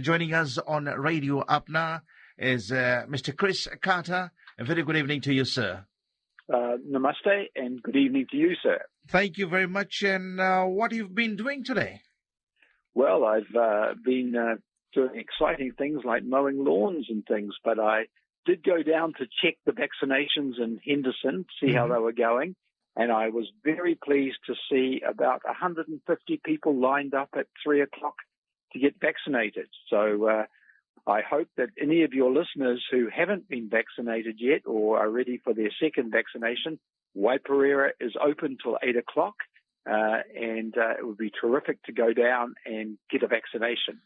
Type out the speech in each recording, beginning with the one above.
joining us on Radio Apna is Mr. Chris Carter. A very good evening to you, sir. Namaste and good evening to you, sir. Thank you very much. And what you've been doing today? Well, I've been doing exciting things like mowing lawns and things, but I did go down to check the vaccinations in Henderson, see how they were going, and I was very pleased to see about 150 people lined up at 3 o'clock to get vaccinated. So I hope that any of your listeners who haven't been vaccinated yet or are ready for their second vaccination, Waiparira is open till 8 o'clock, and it would be terrific to go down and get a vaccination.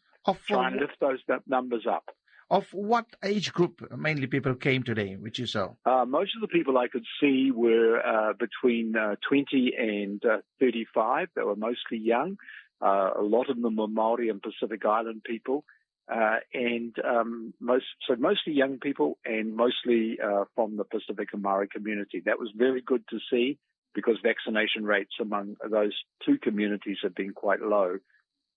Try and lift those numbers up. Of what age group mainly people came today, which you saw? Most of the people I could see were between 20 and 35. They were mostly young. A lot of them were Maori and Pacific Island people. Mostly young people and mostly from the Pacific and Maori community. That was very good to see because vaccination rates among those two communities have been quite low.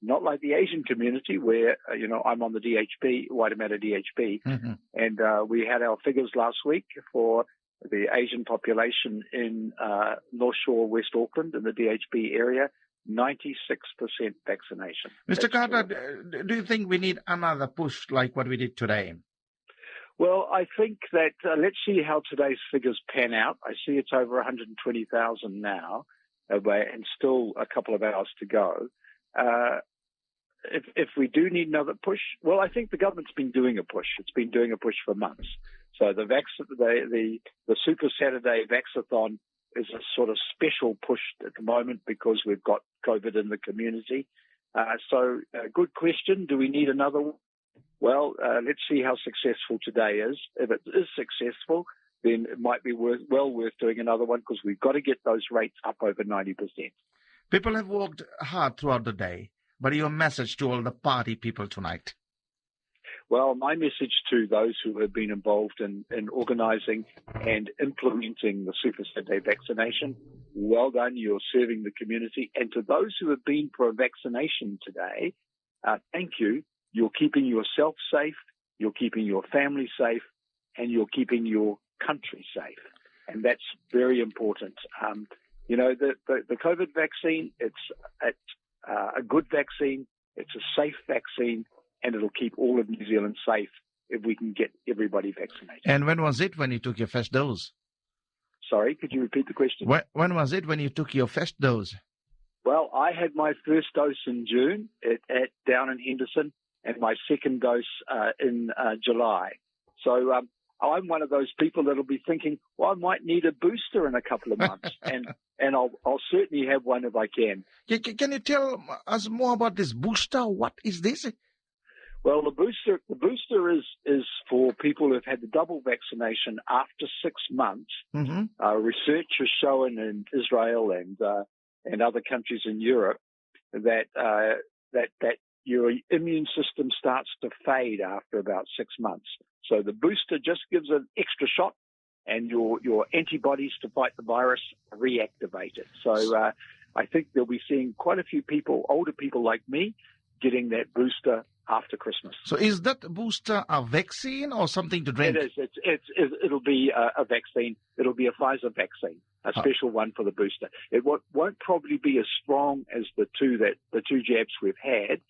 Not like the Asian community where, I'm on the DHB, Waitemata DHB, and we had our figures last week for the Asian population in North Shore, West Auckland, in the DHB area, 96% vaccination. Mr. Carter, do you think we need another push like what we did today? Well, I think that let's see how today's figures pan out. I see it's over 120,000 now, and still a couple of hours to go. If we do need another push, well, I think the government's been doing a push. It's been doing a push for months. So the Super Saturday Vaxathon is a sort of special push at the moment because we've got COVID in the community. So good question. Do we need another one? Well, let's see how successful today is. If it is successful, then it might be well worth doing another one because we've got to get those rates up over 90%. People have worked hard throughout the day, but your message to all the party people tonight? Well, my message to those who have been involved in organising and implementing the Super Saturday vaccination, well done, you're serving the community. And to those who have been for a vaccination today, thank you. You're keeping yourself safe, you're keeping your family safe, and you're keeping your country safe. And that's very important. The COVID vaccine, it's a good vaccine, it's a safe vaccine, and it'll keep all of New Zealand safe if we can get everybody vaccinated. And when was it when you took your first dose? Sorry, could you repeat the question? When was it when you took your first dose? Well, I had my first dose in June down in Henderson, and my second dose in July. So I'm one of those people that'll be thinking, well, I might need a booster in a couple of months, and I'll certainly have one if I can. Can you tell us more about this booster? What is this? Well, the booster is for people who've had the double vaccination after 6 months. Research has shown in Israel and other countries in Europe that your immune system starts to fade after about 6 months. So the booster just gives an extra shot, and your antibodies to fight the virus are reactivated. So I think they'll be seeing quite a few people, older people like me, getting that booster after Christmas. So is that booster a vaccine or something to drink? It is. It'll be a vaccine. It'll be a Pfizer vaccine, a special one for the booster. It won't probably be as strong as the two jabs we've had,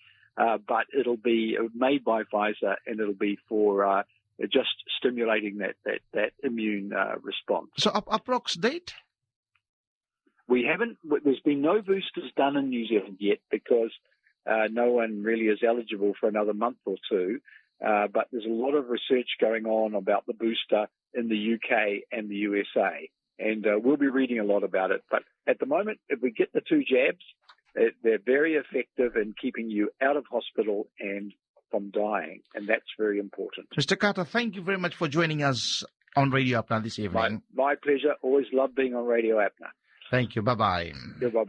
but it'll be made by Pfizer, and it'll be for just stimulating that immune response. So approx date? There's been no boosters done in New Zealand yet because no one really is eligible for another month or two. But there's a lot of research going on about the booster in the UK and the USA. And we'll be reading a lot about it. But at the moment, if we get the two jabs, they're very effective in keeping you out of hospital and from dying. And that's very important. Mr. Carter, thank you very much for joining us on Radio Apna this evening. My pleasure. Always love being on Radio Apna. Thank you. Bye-bye. Bye-bye.